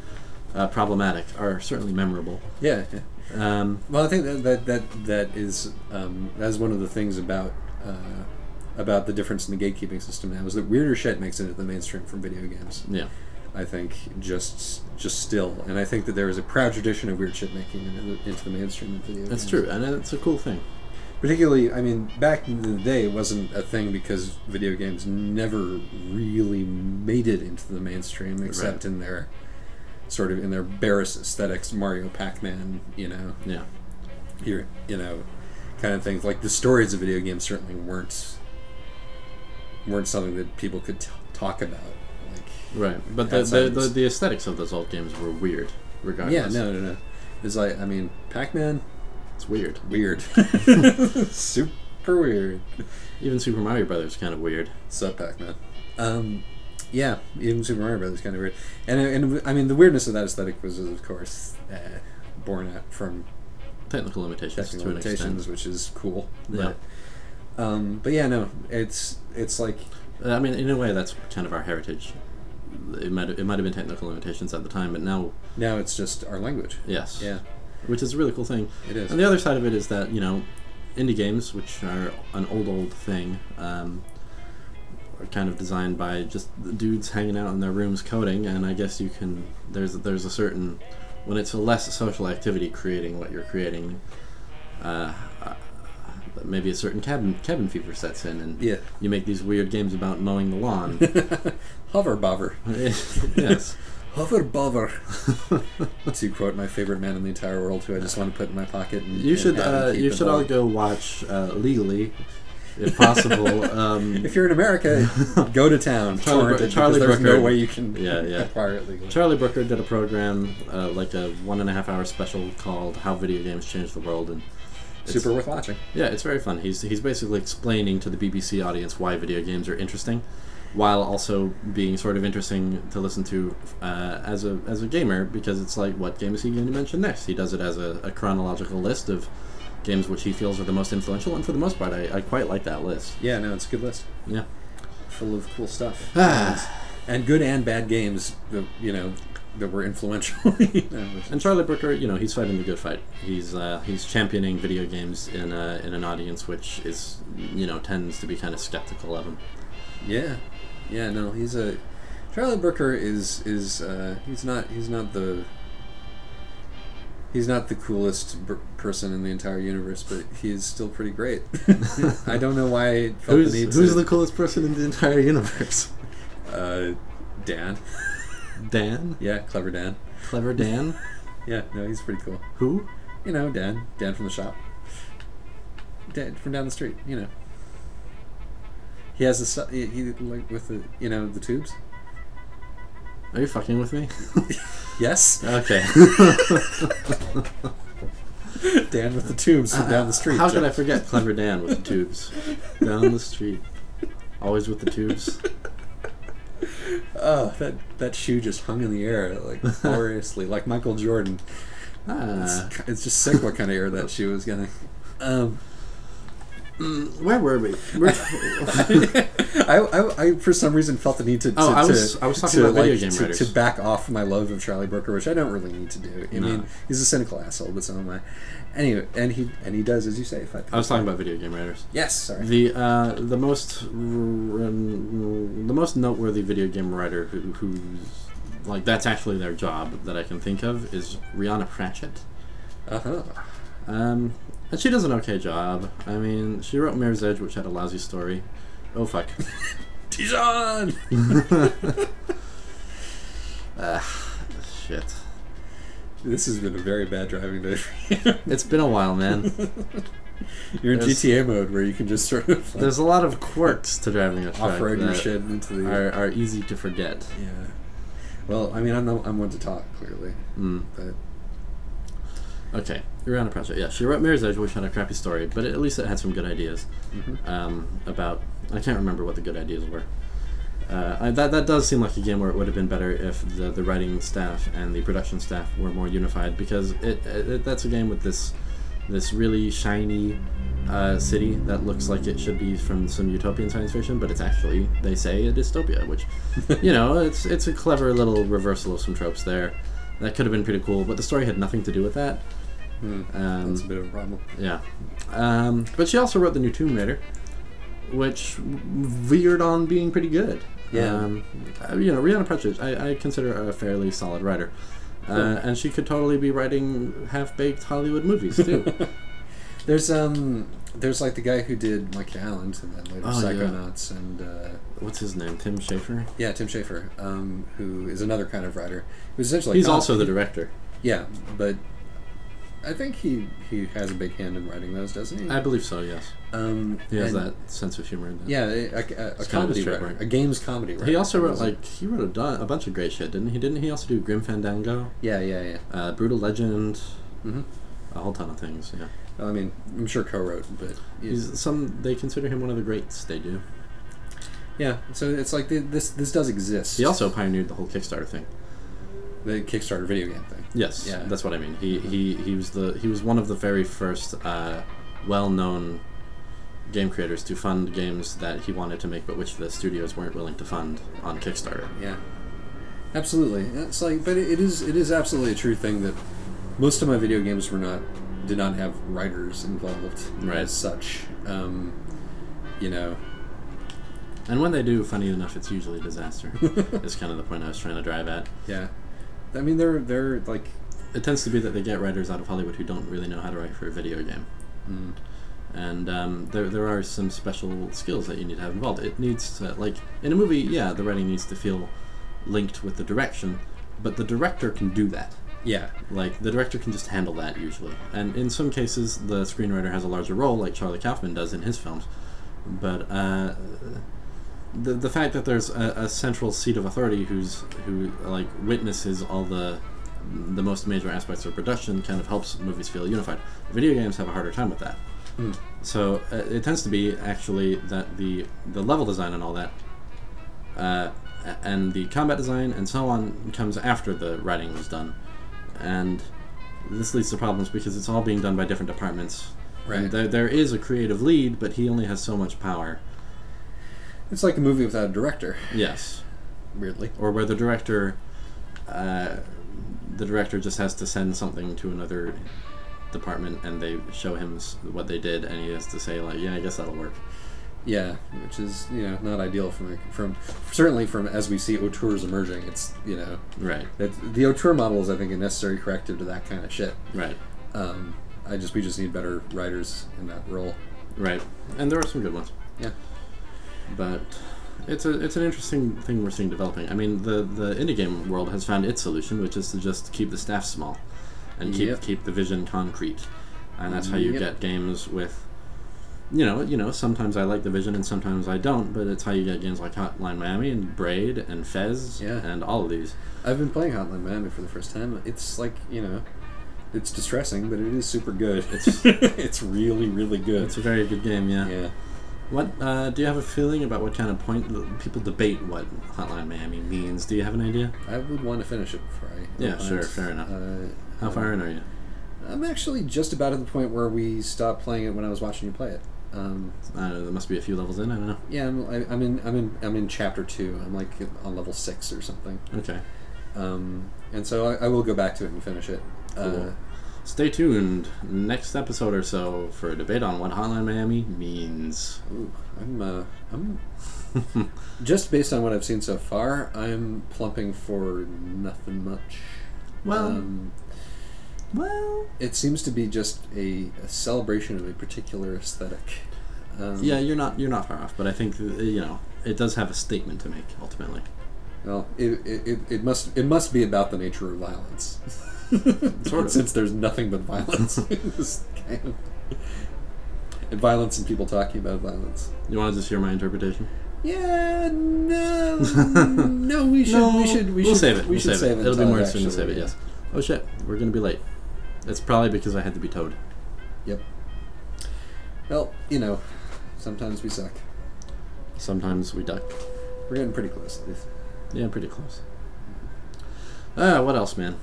problematic, are certainly memorable. Yeah. Well, I think that is that's one of the things about the difference in the gatekeeping system now, is that weirder shit makes it into the mainstream from video games. Yeah. I think just still, and I think that there is a proud tradition of weird shit making into the mainstream of video games. That's true, and it's a cool thing. particularly, I mean, back in the day, it wasn't a thing because video games never really made it into the mainstream, except in their sort of in their barest aesthetics, Mario, Pac-Man, you know, you know, kind of things. Like the stories of video games certainly weren't something that people could talk about. Right, but the aesthetics of those old games were weird, regardless. Yeah, no. It's like, I mean, Pac-Man, it's weird. Super weird. Even Super Mario Brothers is kind of weird. Sup, Pac-Man. Yeah, even Super Mario Brothers is kind of weird. And I mean, the weirdness of that aesthetic was, of course, born out from technical limitations, which is cool. Yeah. But yeah, no, it's like... I mean, in a way, that's kind of our heritage. It might have been technical limitations at the time, but now it's just our language. Yes. Yeah. Which is a really cool thing. It is. And the other side of it is that, you know, indie games, which are an old thing, are kind of designed by just the dudes hanging out in their rooms coding, and I guess you can... There's a certain... When it's a less social activity creating what you're creating, maybe a certain cabin fever sets in, and you make these weird games about mowing the lawn. Hover bother. Yes. Hover bother. To quote my favorite man in the entire world, who I just want to put in my pocket. And, you should all go watch legally, if possible. If you're in America, go to town. Charlie Brooker. There's no way you can acquire it legally. Charlie Brooker did a program, like a 1.5-hour special called "How Video Games Changed the World," and super worth watching. Yeah, it's very fun. He's basically explaining to the BBC audience why video games are interesting, while also being sort of interesting to listen to as a gamer, because it's like, what game is he going to mention next? He does it as a chronological list of games which he feels are the most influential, and for the most part, I quite like that list. Yeah, no, it's a good list. Yeah. Full of cool stuff. And good and bad games, you know, that were influential. And Charlie Brooker, you know, he's fighting the good fight. He's championing video games in an audience which is, you know, tends to be kind of skeptical of him. Yeah, no, Charlie Brooker is he's not the coolest person in the entire universe, but he's still pretty great. I don't know why I felt the need to... Who's the coolest person in the entire universe? Dan. Dan? Yeah, Clever Dan. Clever Dan? Yeah, no, he's pretty cool. Who? You know, Dan. Dan from the shop. Dan from down the street, you know. He has the stuff, he like, with the, you know, the tubes. Are you fucking with me? Yes. Okay. Dan with the tubes from down the street. How could I forget Clever Dan with the tubes? Down the street. Always with the tubes. Oh, that shoe just hung in the air, like, gloriously, like Michael Jordan. It's just sick what kind of air that shoe was getting. Where were we? I for some reason felt the need to I was talking about video game writers. To back off my love of Charlie Brooker, which I don't really need to do. I mean, he's a cynical asshole, but so am I. Anyway, and he does, as you say. I was talking about video game writers. Yes, sorry. The most noteworthy video game writer who's like, that's actually their job that I can think of is Rihanna Pratchett. And she does an okay job. I mean, she wrote Mirror's Edge, which had a lousy story. Oh, fuck. Dijon! Shit. This has been a very bad driving day for you. It's been a while, man. You're in GTA mode where you can just sort of... Like, there's a lot of quirks to driving a truck off-road your shit into the... Are easy to forget. Yeah. Well, I mean, I'm one to talk, clearly. But... Okay, Rihanna Pratchett. Yeah, she wrote Mirror's Edge, which had a crappy story, but at least it had some good ideas. About... I can't remember what the good ideas were. That does seem like a game where it would have been better if the writing staff and the production staff were more unified, because that's a game with this really shiny city that looks like it should be from some utopian science fiction, but it's actually, they say, a dystopia, which, you know, it's a clever little reversal of some tropes there. That could have been pretty cool, but the story had nothing to do with that. That's a bit of a problem. Yeah. But she also wrote the new Tomb Raider, which veered on being pretty good. Yeah. You know, Rihanna Pratchett, I consider her a fairly solid writer. And she could totally be writing half-baked Hollywood movies, too. There's like the guy who did Monkey Island and then later Psychonauts and what's his name? Tim Schafer. Yeah, Tim Schafer, who is another kind of writer. Who's essentially he's also the director. Yeah, but I think he has a big hand in writing those, doesn't he? I believe so. Yes. He has that sense of humor. Yeah, a comedy writer, a games comedy writer. He also wrote a bunch of great shit, didn't he? Didn't he also do Grim Fandango? Yeah. Brutal Legend. Mm-hmm. A whole ton of things. Yeah. I mean, I'm sure co-wrote, but they consider him one of the greats. They do. Yeah, so it's like this does exist. He also pioneered the whole Kickstarter thing. The Kickstarter video game thing. Yes, yeah, that's what I mean. He was one of the very first well-known game creators to fund games that he wanted to make, but which the studios weren't willing to fund on Kickstarter. Yeah, absolutely. It's like, but it is absolutely a true thing that most of my video games did not have writers involved as such. You know. And when they do, funny enough, it's usually a disaster. Is kind of the point I was trying to drive at. Yeah. I mean, they're like... It tends to be that they get writers out of Hollywood who don't really know how to write for a video game. Mm. And there are some special skills that you need to have involved. It needs to, like, in a movie, yeah, the writing needs to feel linked with the direction, but the director can do that. Yeah. Like, the director can just handle that, usually. And in some cases, the screenwriter has a larger role, like Charlie Kaufman does in his films. But the fact that there's a central seat of authority who like witnesses all the most major aspects of production kind of helps movies feel unified. Video games have a harder time with that. Mm. So it tends to be actually that the level design and all that and the combat design and so on comes after the writing was done. And this leads to problems because it's all being done by different departments. Right. And there is a creative lead, but he only has so much power. It's like a movie without a director. Yes. Weirdly. Or where the director just has to send something to another department and they show him what they did and he has to say, like, yeah, I guess that'll work. Yeah, which is, not ideal from certainly from as we see auteurs emerging. It's, Right. The auteur model is, I think, a necessary corrective to that kind of shit. Right. We just need better writers in that role. Right. And there are some good ones. Yeah. But it's an interesting thing we're seeing developing. I mean, the indie game world has found its solution, which is to just keep the staff small and keep the vision concrete. And that's how you get games with, sometimes I like the vision and sometimes I don't, but it's how you get games like Hotline Miami and Braid and Fez and all of these. I've been playing Hotline Miami for the first time. It's like, it's distressing, but it is super good. It's really, really good. It's a very good game, yeah. Yeah. What do you have a feeling about what kind of point people debate what Hotline Miami means? Do you have an idea? I would want to finish it before I... Yeah, sure, fair enough. How far in are you? I'm actually just about at the point where we stopped playing it when I was watching you play it. There must be a few levels in. I don't know. Yeah, I'm in chapter 2. I'm like on level 6 or something. Okay. And so I will go back to it and finish it. Cool. Stay tuned next episode or so for a debate on what Hotline Miami means. Ooh, I'm just based on what I've seen so far, I'm plumping for nothing much. Well, it seems to be just a celebration of a particular aesthetic. Yeah, you're not far off, but I think it does have a statement to make ultimately. Well, it must be about the nature of violence. Sort of. Since there's nothing but violence in this game. And violence and people talking about violence. You want to just hear my interpretation? Yeah, no, we should We'll save it. We should save it. It'll be more interesting to save it, yes. Oh shit, we're gonna be late. It's probably because I had to be towed. Yep. Well, sometimes we suck. Sometimes we duck. We're getting pretty close at least. Yeah, pretty close. What else, man?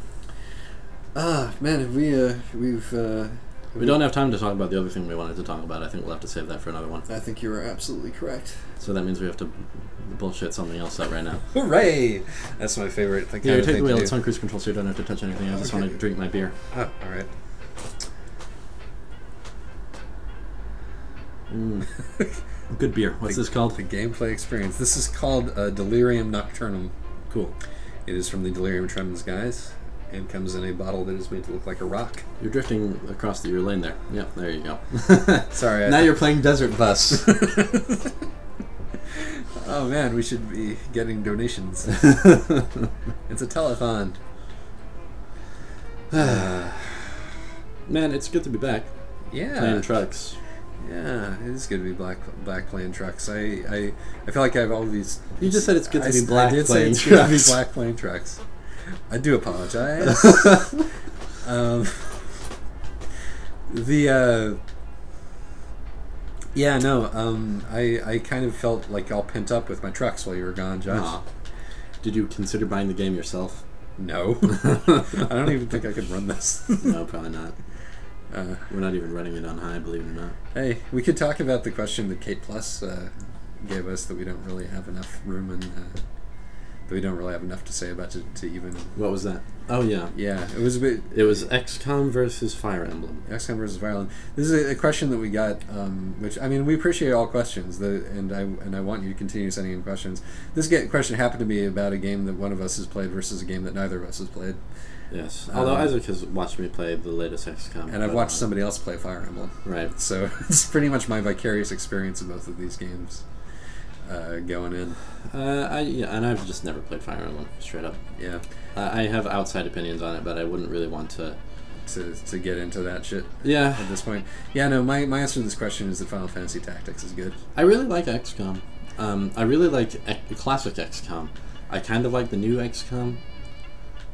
Man, we don't have time to talk about the other thing we wanted to talk about. I think we'll have to save that for another one. I think you are absolutely correct. So that means we have to bullshit something else out right now. Hooray! That's my favorite thing. Yeah, take the wheel. It's on cruise control, so you don't have to touch anything. I just want to drink my beer. Oh, all right. Good beer. What's this called? The gameplay experience. This is called Delirium Nocturnum. Cool. It is from the Delirium Tremens guys, and comes in a bottle that is made to look like a rock. You're drifting across your lane there. Yep, there you go. Sorry. Now you're playing Desert Bus. Oh man, we should be getting donations. It's a telethon. Man, it's good to be back. Yeah. Playing trucks. Yeah, it is good to be black playing trucks. I feel like I have all these. You just said it's good to be black I did playing say it's trucks. good to be black playing trucks. I do apologize. Yeah, no. I kind of felt like all pent up with my trucks while you were gone, Josh. Aw. Did you consider buying the game yourself? No. I don't even think I could run this. No, probably not. We're not even running it on high, believe it or not. Hey, we could talk about the question that Kate Plus gave us, that we don't really have enough room and that we don't really have enough to say about to even. What was that? Oh yeah. Yeah, it was a bit. It was XCOM versus Fire Emblem. XCOM versus Fire Emblem. This is a question that we got, which I mean, we appreciate all questions, and I want you to continue sending in questions. This question happened to be about a game that one of us has played versus a game that neither of us has played. Yes. Although Isaac has watched me play the latest XCOM. And I've watched somebody else play Fire Emblem. Right. So it's pretty much my vicarious experience of both of these games going in. And I've just never played Fire Emblem, straight up. Yeah. I have outside opinions on it, but I wouldn't really want to get into that shit. Yeah. At this point. Yeah, no, my answer to this question is that Final Fantasy Tactics is good. I really like XCOM. I really like classic XCOM. I kind of like the new XCOM.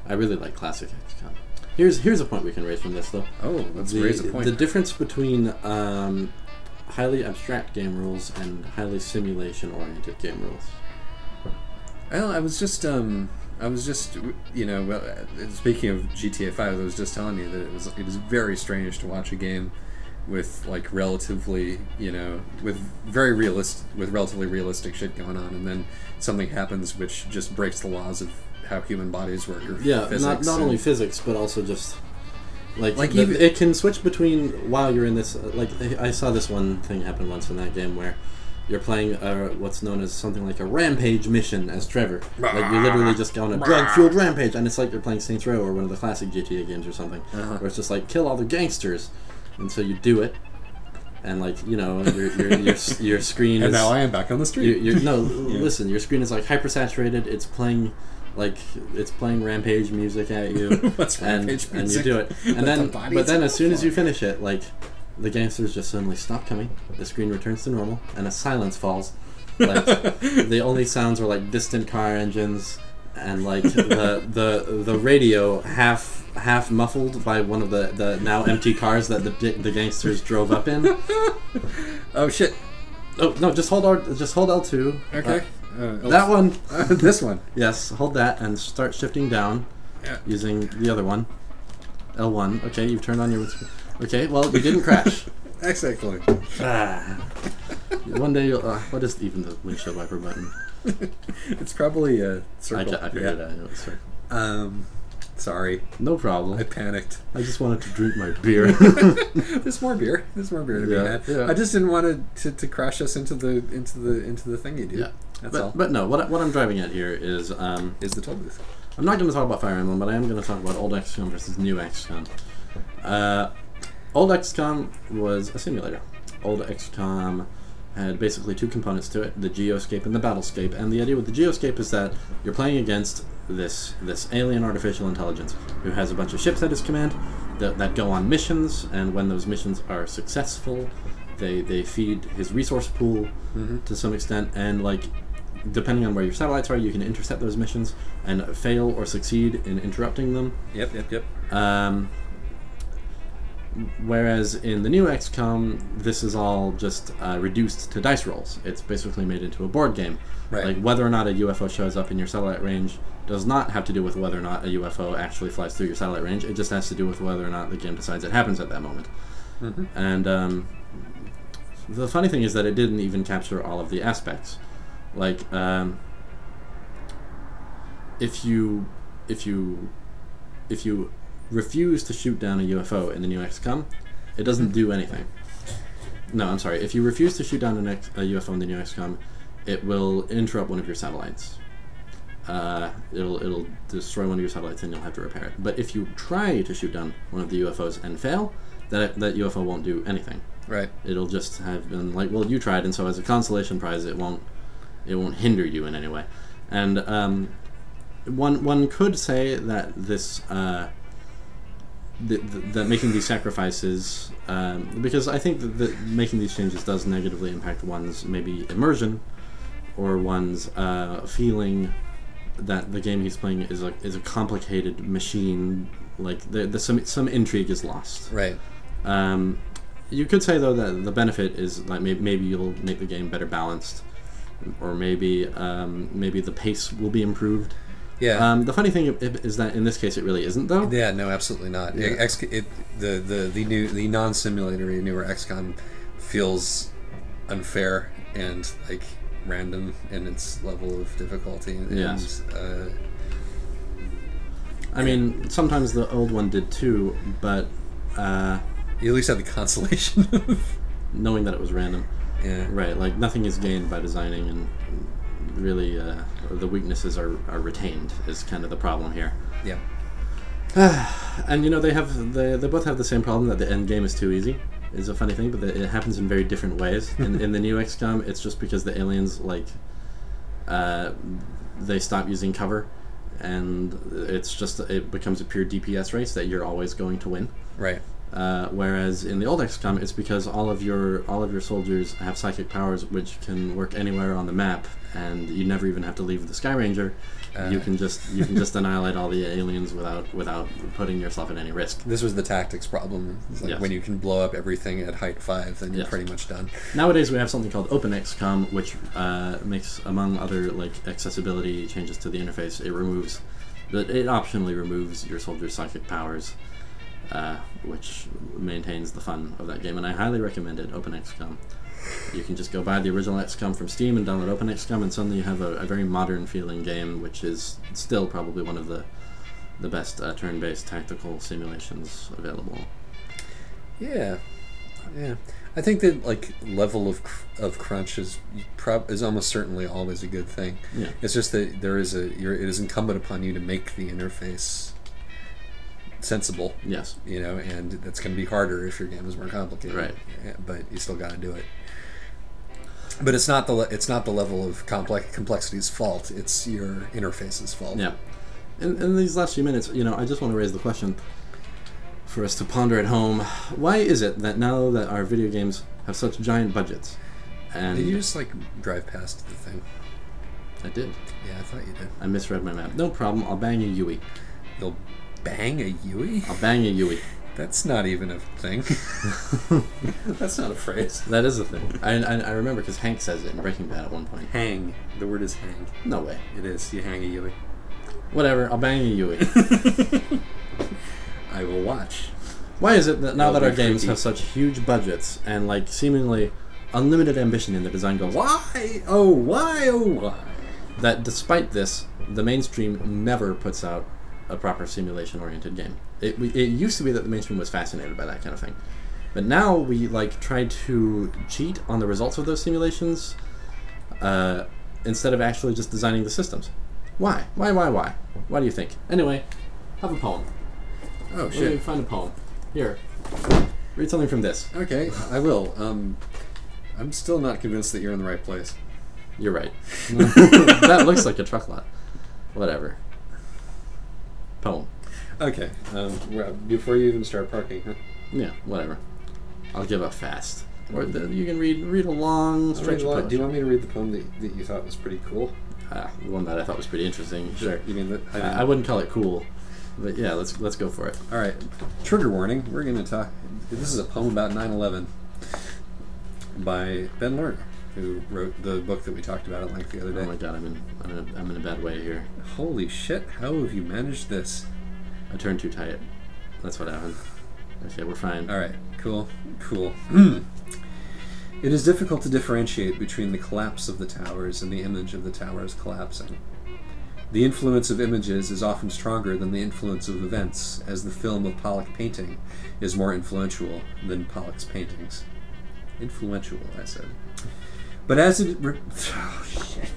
I really like classic XCOM. Here's a point we can raise from this, though. Oh, let's raise a point. The difference between highly abstract game rules and highly simulation-oriented game rules. Well, I was just, you know, well, speaking of GTA 5, I was just telling you that it is very strange to watch a game with like relatively, you know, with relatively realistic shit going on, and then something happens which just breaks the laws of how human bodies work. Or yeah, physics not only physics, but also just like even, it can switch between while you're in this. Like I saw this one thing happen once in that game where you're playing what's known as something like a rampage mission as Trevor. Like you literally just go on a drug-fueled rampage, and it's like you're playing Saints Row or one of the classic GTA games or something, where it's just like kill all the gangsters, and so you do it. And like, you know, your screen and is... now I am back on the street. Listen, your screen is like hyper-saturated. It's playing Rampage music at you. What's Rampage music? And you do it. And then as soon as you finish it, like, the gangsters just suddenly stop coming, the screen returns to normal, and a silence falls. Like, the only sounds are like distant car engines, and like the radio half muffled by one of the now empty cars that the gangsters drove up in. Oh shit! Oh no! Just hold L2. Okay. That one. This one. Yes. Hold that and start shifting down. Yeah. Using the other one. L1. Okay, you've turned on your. Okay. Well, you didn't crash. Exactly. One day you'll. What is even the windshield wiper button? It's probably a circle. I figured it out. It was circle. Sorry. No problem. I panicked. I just wanted to drink my beer. There's more beer. There's more beer to be had. Yeah. I just didn't want to crash us into the thing you do. Yeah. That's all. But no, what I'm driving at here is the toll booth. I'm not going to talk about Fire Emblem, but I am going to talk about old XCOM versus new XCOM. Old XCOM was a simulator. Old XCOM had basically two components to it, the geoscape and the battlescape. And the idea with the geoscape is that you're playing against this alien artificial intelligence who has a bunch of ships at his command that go on missions, and when those missions are successful, they feed his resource pool to some extent, and like depending on where your satellites are, you can intercept those missions and fail or succeed in interrupting them. Yep. Whereas in the new XCOM, this is all just reduced to dice rolls. It's basically made into a board game. Right. Like whether or not a UFO shows up in your satellite range does not have to do with whether or not a UFO actually flies through your satellite range. It just has to do with whether or not the game decides it happens at that moment. And the funny thing is that it didn't even capture all of the aspects. Like if you refuse to shoot down a UFO in the new XCOM, it doesn't do anything. No, I'm sorry. If you refuse to shoot down a UFO in the new XCOM, it will interrupt one of your satellites. it'll destroy one of your satellites and you'll have to repair it. But if you try to shoot down one of the UFOs and fail, that UFO won't do anything. Right. It'll just have been like, well, you tried, and so as a consolation prize, it won't hinder you in any way. And one could say that this that making these sacrifices, because I think that making these changes does negatively impact one's maybe immersion, or one's feeling that the game he's playing is a complicated machine. Like some intrigue is lost. Right. You could say though that the benefit is like maybe you'll make the game better balanced, or maybe the pace will be improved. Yeah. The funny thing is that in this case it really isn't though. Yeah. No, absolutely not. Yeah. The non-simulatory newer XCOM feels unfair and like random in its level of difficulty. Yes. I mean, sometimes the old one did too, but you at least had the consolation of knowing that it was random. Yeah. Right, like nothing is gained by designing, and really the weaknesses are retained is kind of the problem here. Yeah. And you know they both have the same problem, that the end game is too easy. Is a funny thing, but it happens in very different ways. In the new XCOM, it's just because the aliens they stop using cover, and it becomes a pure DPS race that you're always going to win. Right. Whereas in the old XCOM, it's because all of your soldiers have psychic powers, which can work anywhere on the map, and you never even have to leave the Sky Ranger. You can just annihilate all the aliens without putting yourself at any risk. This was the tactics problem. It's like when you can blow up everything at height 5, then you're pretty much done. Nowadays we have something called Open XCOM, which makes, among other like accessibility changes to the interface, it optionally removes your soldiers' psychic powers, which maintains the fun of that game, and I highly recommend it. Open XCOM. You can just go buy the original XCOM from Steam and download Open XCOM, and suddenly you have a very modern feeling game, which is still probably one of the best turn-based tactical simulations available. Yeah. I think that like level of crunch is almost certainly always a good thing. Yeah. It's just that it is incumbent upon you to make the interface sensible. Yes. You know, and that's going to be harder if your game is more complicated. Right. Yeah, but you still got to do it. But it's not the level of complexity's fault. It's your interface's fault. Yeah. In these last few minutes, you know, I just want to raise the question for us to ponder at home. Why is it that now that our video games have such giant budgets, and did you just like drive past the thing? I did. Yeah, I thought you did. I misread my map. No problem. I'll bang a Yui. You'll bang a Yui? I'll bang a Yui. That's not even a thing. That's not a phrase. That is a thing. I remember because Hank says it in Breaking Bad at one point. Hang. The word is hang. No way. It is. You hang a Yui. Whatever. I'll bang a Yui. I will watch. Why is it that now that our freaky games have such huge budgets and like seemingly unlimited ambition in their design goals, why? Oh, why? Oh, why? That despite this, the mainstream never puts out a proper simulation-oriented game. It used to be that the mainstream was fascinated by that kind of thing, but now we like try to cheat on the results of those simulations instead of actually just designing the systems. Why? Why do you think? Anyway, have a poem. Oh shit! Let me find a poem. Here, read something from this. Okay, I will. I'm still not convinced that you're in the right place. You're right. That looks like a truck lot. Whatever. Poem. Okay. Before you even start parking, huh? Yeah, whatever. I'll give up fast. Or you can read a long stretch of poetry. Do you want me to read the poem that you thought was pretty cool? The one that I thought was pretty interesting. Sure. You mean that? I wouldn't call it cool, but yeah, let's go for it. All right. Trigger warning. We're going to talk. This is a poem about 9/11 by Ben Lerner, who wrote the book that we talked about at length the other day. Oh my god, I'm in a bad way here. Holy shit! How have you managed this? I turned too tight. That's what happened. Okay, we're fine. All right. Cool. It is difficult to differentiate between the collapse of the towers and the image of the towers collapsing. The influence of images is often stronger than the influence of events, as the film of Pollock painting is more influential than Pollock's paintings. Influential, I said. But as it... Oh, shit.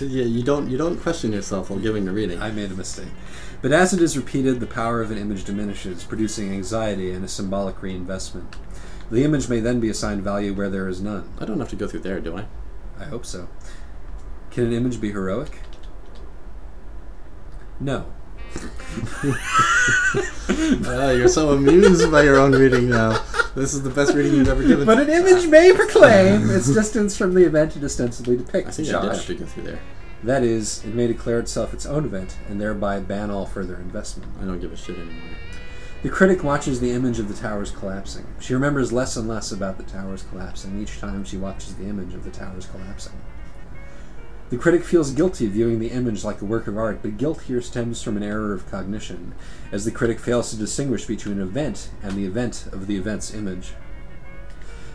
Yeah, you don't question yourself while giving a reading. I made a mistake. But as it is repeated, the power of an image diminishes, producing anxiety and a symbolic reinvestment. The image may then be assigned value where there is none. I don't have to go through there, do I? I hope so. Can an image be heroic? No. You're so amused by your own reading now. This is the best reading you've ever given. But an image may proclaim its distance from the event it ostensibly depicts. I think I did have to go through there. That is, it may declare itself its own event, and thereby ban all further investment. I don't give a shit anymore. The critic watches the image of the towers collapsing. She remembers less and less about the towers collapsing each time she watches the image of the towers collapsing. The critic feels guilty viewing the image like a work of art, but guilt here stems from an error of cognition, as the critic fails to distinguish between an event and the event of the event's image.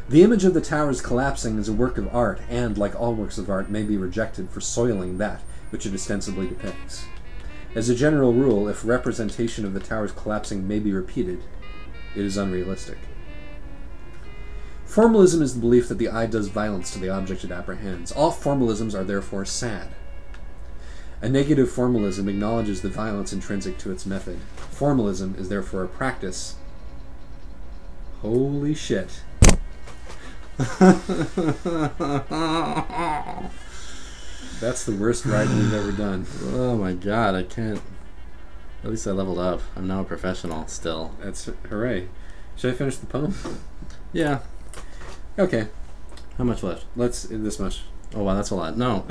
The image of the towers collapsing is a work of art, and, like all works of art, may be rejected for soiling that which it ostensibly depicts. As a general rule, if representation of the towers collapsing may be repeated, it is unrealistic. Formalism is the belief that the eye does violence to the object it apprehends. All formalisms are therefore sad. A negative formalism acknowledges the violence intrinsic to its method. Formalism is therefore a practice. Holy shit. That's the worst writing we've ever done. Oh my god, I can't. At least I leveled up. I'm now a professional still. That's hooray. Should I finish the poem? Yeah. Okay. How much left? Let's this much. Oh wow, that's a lot. No.